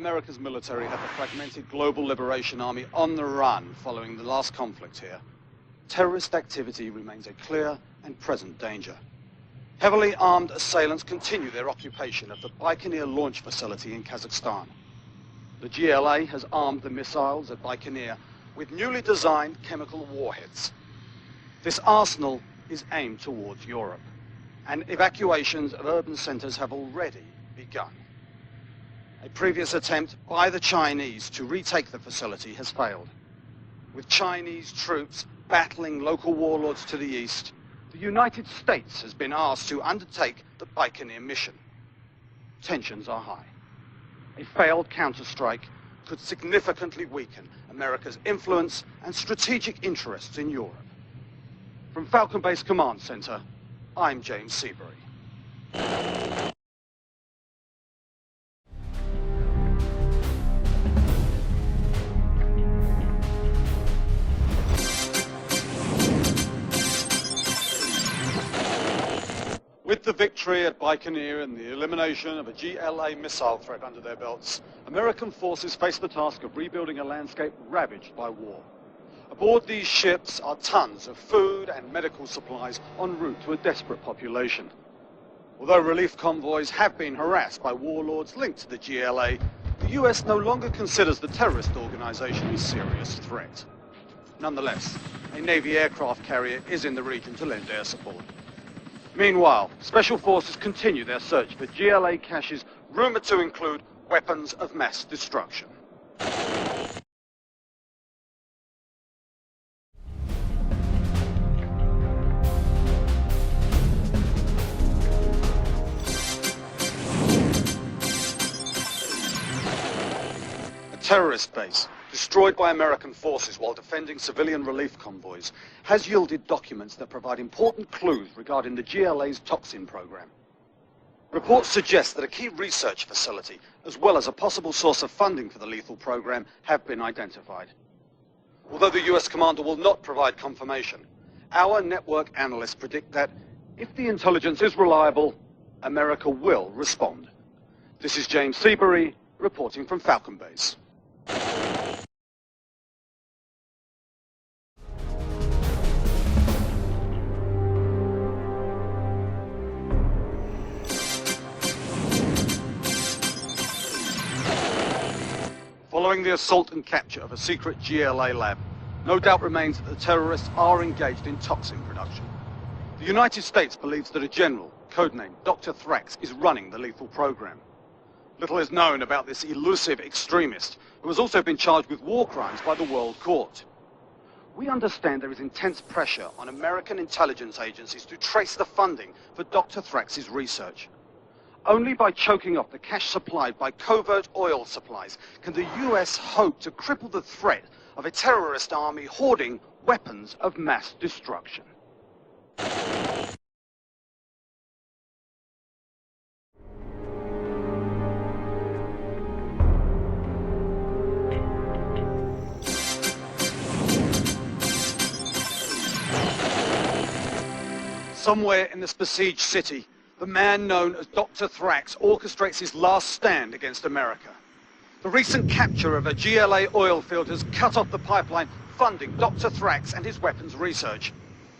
America's military had the fragmented Global Liberation Army on the run following the last conflict here, terrorist activity remains a clear and present danger. Heavily armed assailants continue their occupation of the Baikonur launch facility in Kazakhstan. The GLA has armed the missiles at Baikonur with newly designed chemical warheads. This arsenal is aimed towards Europe, and evacuations of urban centers have already begun. A previous attempt by the Chinese to retake the facility has failed. With Chinese troops battling local warlords to the east, the United States has been asked to undertake the Baikonur mission. Tensions are high. A failed counterstrike could significantly weaken America's influence and strategic interests in Europe. From Falcon Base Command Center, I'm James Seabury. With the victory at Baikonur and the elimination of a GLA missile threat under their belts, American forces face the task of rebuilding a landscape ravaged by war. Aboard these ships are tons of food and medical supplies en route to a desperate population. Although relief convoys have been harassed by warlords linked to the GLA, the US no longer considers the terrorist organization a serious threat. Nonetheless, a Navy aircraft carrier is in the region to lend air support. Meanwhile, special forces continue their search for GLA caches rumored to include weapons of mass destruction. A terrorist base, destroyed by American forces while defending civilian relief convoys, has yielded documents that provide important clues regarding the GLA's toxin program. Reports suggest that a key research facility, as well as a possible source of funding for the lethal program, have been identified. Although the US commander will not provide confirmation, our network analysts predict that if the intelligence is reliable, America will respond. This is James Seabury, reporting from Falcon Base. Following the assault and capture of a secret GLA lab, no doubt remains that the terrorists are engaged in toxin production. The United States believes that a general, codenamed Dr. Thrax, is running the lethal program. Little is known about this elusive extremist, who has also been charged with war crimes by the World Court. We understand there is intense pressure on American intelligence agencies to trace the funding for Dr. Thrax's research. Only by choking off the cash supplied by covert oil supplies can the US hope to cripple the threat of a terrorist army hoarding weapons of mass destruction. Somewhere in this besieged city, the man known as Dr. Thrax orchestrates his last stand against America. The recent capture of a GLA oil field has cut off the pipeline funding Dr. Thrax and his weapons research.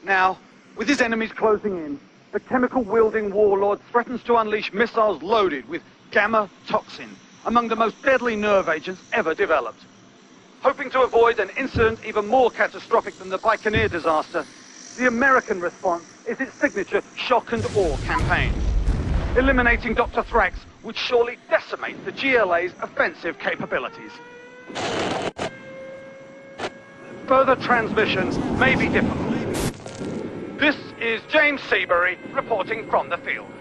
Now, with his enemies closing in, the chemical-wielding warlord threatens to unleash missiles loaded with gamma toxin, among the most deadly nerve agents ever developed. Hoping to avoid an incident even more catastrophic than the Baikonur disaster, the American response is its signature shock and awe campaign. Eliminating Dr. Thrax would surely decimate the GLA's offensive capabilities. Further transmissions may be difficult. This is James Seabury reporting from the field.